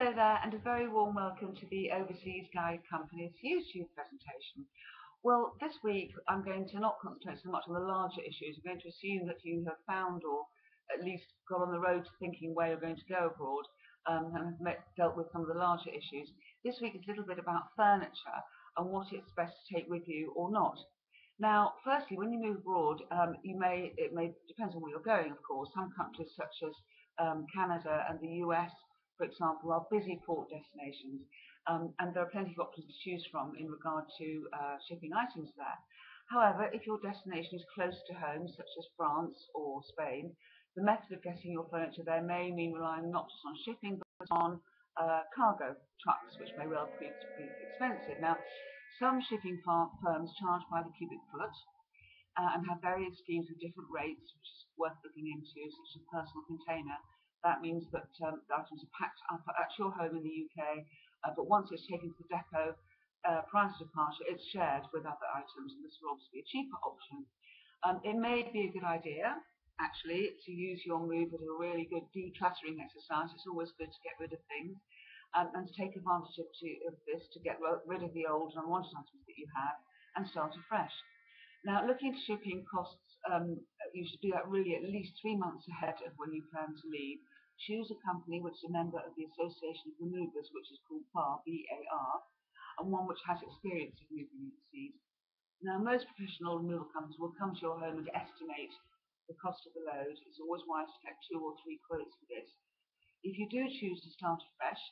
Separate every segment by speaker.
Speaker 1: Hello there, and a very warm welcome to the Overseas Guide Company's YouTube presentation. Well, this week I'm going to not concentrate so much on the larger issues. I'm going to assume that you have found, or at least got on the road to thinking where you're going to go abroad, and have dealt with some of the larger issues. This week is a little bit about furniture and what it's best to take with you or not. Now, firstly, when you move abroad, it may depends on where you're going, of course. Some countries such as Canada and the US, for example, are busy port destinations, and there are plenty of options to choose from in regard to shipping items there. However, if your destination is close to home, such as France or Spain, the method of getting your furniture there may mean relying not just on shipping, but on cargo trucks, which may well prove to be expensive. Now, some shipping firms charge by the cubic foot and have various schemes with different rates, which is worth looking into, such as a personal container. That means that the items are packed up at your home in the UK, but once it's taken to the depot prior to departure, it's shared with other items, and this will obviously be a cheaper option. It may be a good idea, actually, to use your move as a really good decluttering exercise. It's always good to get rid of things, and to take advantage of this to get rid of the old and unwanted items that you have and start afresh. Now, looking into shipping costs, you should do that really at least 3 months ahead of when you plan to leave. Choose a company which is a member of the Association of Removers, which is called BAR, B-A-R, and one which has experience of moving overseas. Now, most professional removal companies will come to your home and estimate the cost of the load. It's always wise to get 2 or 3 quotes for this. If you do choose to start afresh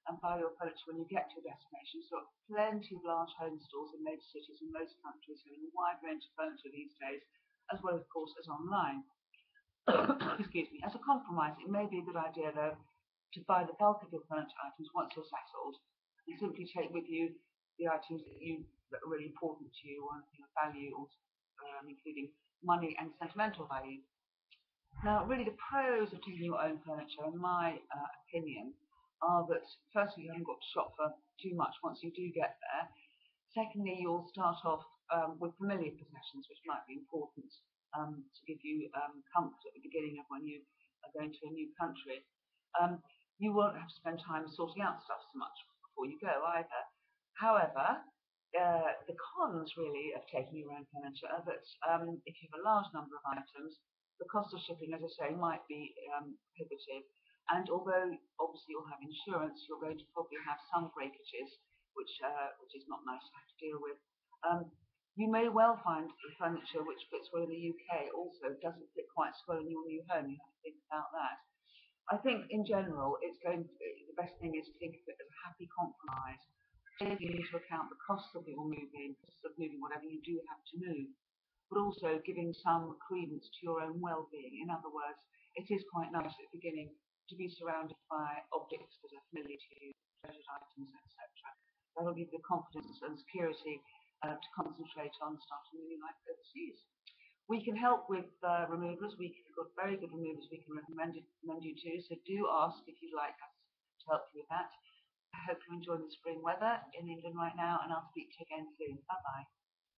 Speaker 1: and buy your furniture when you get to your destination, so plenty of large home stores in major cities in most countries having a wide range of furniture these days, as well, of course, as online. Excuse me. As a compromise, it may be a good idea, though, to buy the bulk of your furniture items once you're settled, and simply take with you the items that are really important to you or anything of value, or including money and sentimental value. Now, really, the pros of taking your own furniture, in my opinion, are that firstly, you haven't got to shop for too much once you do get there. Secondly, you'll start off with familiar possessions, which might be important to give you comfort at the beginning of when you are going to a new country. You won't have to spend time sorting out stuff so much before you go either. However, the cons really of taking your own furniture are that if you have a large number of items, the cost of shipping, as I say, might be prohibitive. And although obviously you'll have insurance, you're going to probably have some breakages, which is not nice to have to deal with. You may well find the furniture which fits well in the UK also doesn't fit quite so well in your new home. You have to think about that. I think in general, it's going to be the best thing is to think of it as a happy compromise, taking into account the costs of your moving, costs of moving whatever you do have to move, but also giving some credence to your own well-being. In other words, it is quite nice at the beginning to be surrounded by objects that are familiar to you, treasured items, etc. That will give you the confidence and security to concentrate on starting a new life overseas. We can help with removers. We've got very good removers we can recommend you to, so do ask if you'd like us to help you with that. I hope you enjoy the spring weather in England right now, and I'll speak to you again soon. Bye-bye.